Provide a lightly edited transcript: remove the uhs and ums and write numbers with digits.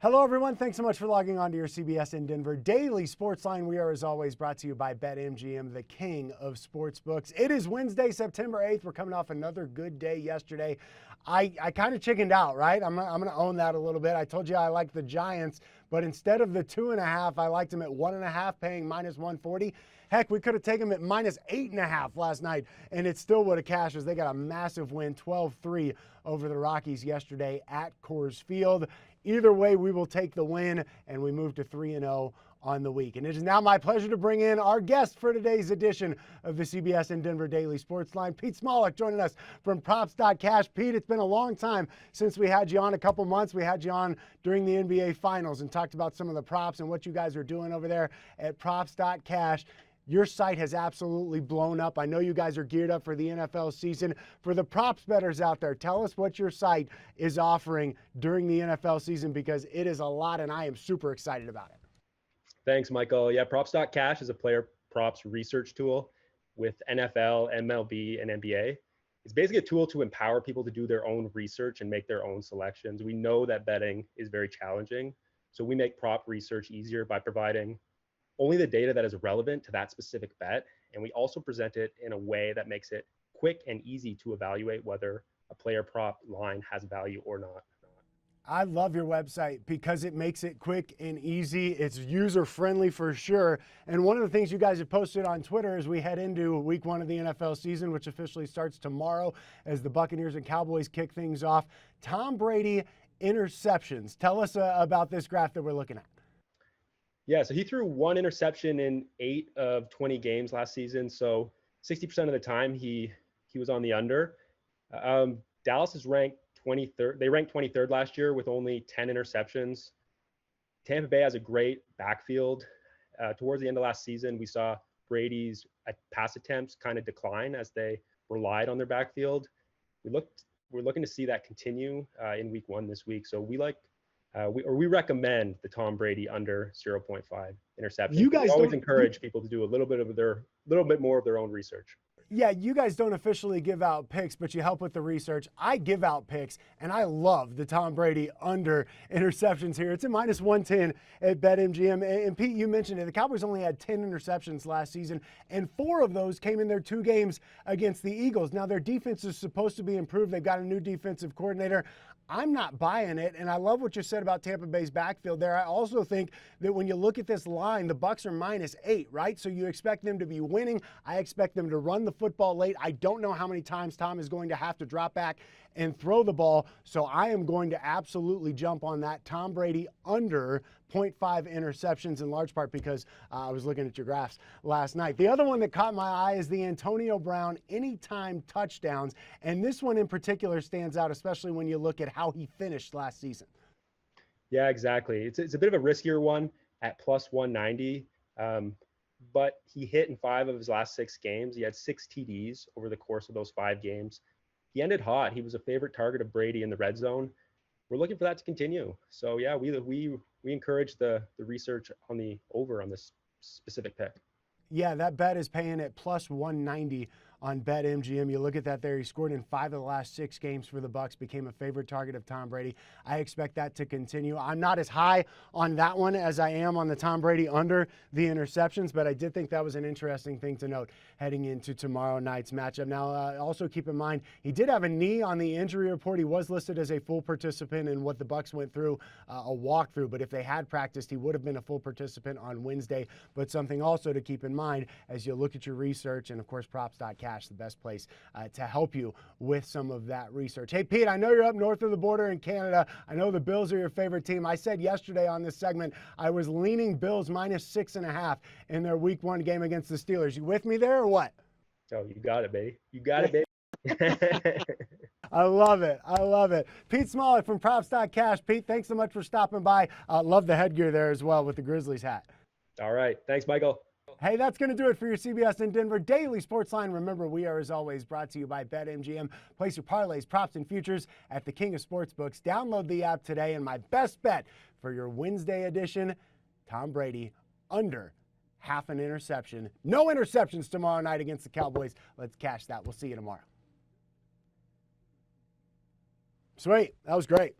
Hello, everyone. Thanks so much for logging on to your CBSN Denver Daily Sportsline. We are, as always, brought to you by BetMGM, the king of sportsbooks. It is Wednesday, September 8th. We're coming off another good day yesterday. I kind of chickened out, right? I'm going to own that a little bit. I told you I liked the Giants, but instead of the 2.5, I liked them at 1.5, paying minus 140. Heck, we could have taken them at minus 8.5 last night, and it still would have cashed as they got a massive win, 12-3 over the Rockies yesterday at Coors Field. Either way, we will take the win, and we move to 3-0 on the week. And it is now my pleasure to bring in our guest for today's edition of the CBSN Denver Daily Sportsline, Pete Smaluck, joining us from props.cash. Pete, it's been a long time since we had you on, a couple months. We had you on during the NBA Finals and talked about some of the props and what you guys are doing over there at props.cash. Your site has absolutely blown up. I know you guys are geared up for the NFL season. For the props bettors out there, tell us what your site is offering during the NFL season, because it is a lot, and I am super excited about it. Thanks, Michael. Yeah, props.cash is a player props research tool with NFL, MLB, and NBA. It's basically a tool to empower people to do their own research and make their own selections. We know that betting is very challenging, so we make prop research easier by providing only the data that is relevant to that specific bet. And we also present it in a way that makes it quick and easy to evaluate whether a player prop line has value or not. I love your website because it makes it quick and easy. It's user-friendly for sure. And one of the things you guys have posted on Twitter as we head into week 1 of the NFL season, which officially starts tomorrow as the Buccaneers and Cowboys kick things off. Tom Brady interceptions. Tell us about this graph that we're looking at. Yeah, so he threw 1 interception in 8 of 20 games last season. So 60% of the time he was on the under. Dallas is ranked 23rd. They ranked 23rd last year with only 10 interceptions. Tampa Bay has a great backfield. Towards the end of last season, we saw Brady's pass attempts kind of decline as they relied on their backfield. We're looking to see that continue in week 1 this week. So we recommend the Tom Brady under 0.5 interception. You guys always encourage people to do a little bit more of their own research. Yeah, you guys don't officially give out picks, but you help with the research. I give out picks, and I love the Tom Brady under interceptions here. It's a minus 110 at BetMGM. And Pete, you mentioned it. The Cowboys only had 10 interceptions last season, and 4 of those came in their 2 games against the Eagles. Now, their defense is supposed to be improved. They've got a new defensive coordinator. I'm not buying it, and I love what you said about Tampa Bay's backfield there. I also think that when you look at this line, the Bucs are minus 8, right? So you expect them to be winning. I expect them to run the football late. I don't know how many times Tom is going to have to drop back and throw the ball, so I am going to absolutely jump on that Tom Brady under 0.5 interceptions, in large part because I was looking at your graphs last night. The other one that caught my eye is the Antonio Brown anytime touchdowns, and this one in particular stands out, especially when you look at how he finished last season. Yeah, exactly. It's a bit of a riskier one at plus 190, but he hit in 5 of his last 6 games. He had 6 TDs over the course of those 5 games. He ended hot. He was a favorite target of Brady in the red zone. We're looking for that to continue. So yeah, we encourage the research on the over on this specific pick. Yeah, that bet is paying at plus 190 on BetMGM. You look at that there. He scored in 5 of the last 6 games for the Bucs, became a favorite target of Tom Brady. I expect that to continue. I'm not as high on that one as I am on the Tom Brady under the interceptions, but I did think that was an interesting thing to note heading into tomorrow night's matchup. Now, also keep in mind, he did have a knee on the injury report. He was listed as a full participant in what the Bucs went through, a walkthrough, but if they had practiced, he would have been a full participant on Wednesday. But something also to keep in mind as you look at your research, and of course, props.cash, the best place to help you with some of that research. Hey, Pete, I know you're up north of the border in Canada. I know the Bills are your favorite team. I said yesterday on this segment I was leaning Bills minus 6.5 in their week 1 game against the Steelers. You with me there or what? Oh, you got it, baby. You got it, baby. I love it. I love it. Pete Smaluck from props.cash. Pete, thanks so much for stopping by. Love the headgear there as well with the Grizzlies hat. All right. Thanks, Michael. Hey, that's going to do it for your CBSN Denver Daily Sportsline. Remember, we are, as always, brought to you by BetMGM. Place your parlays, props, and futures at the king of sportsbooks. Download the app today, and my best bet for your Wednesday edition, Tom Brady under half an interception. No interceptions tomorrow night against the Cowboys. Let's cash that. We'll see you tomorrow. Sweet. That was great.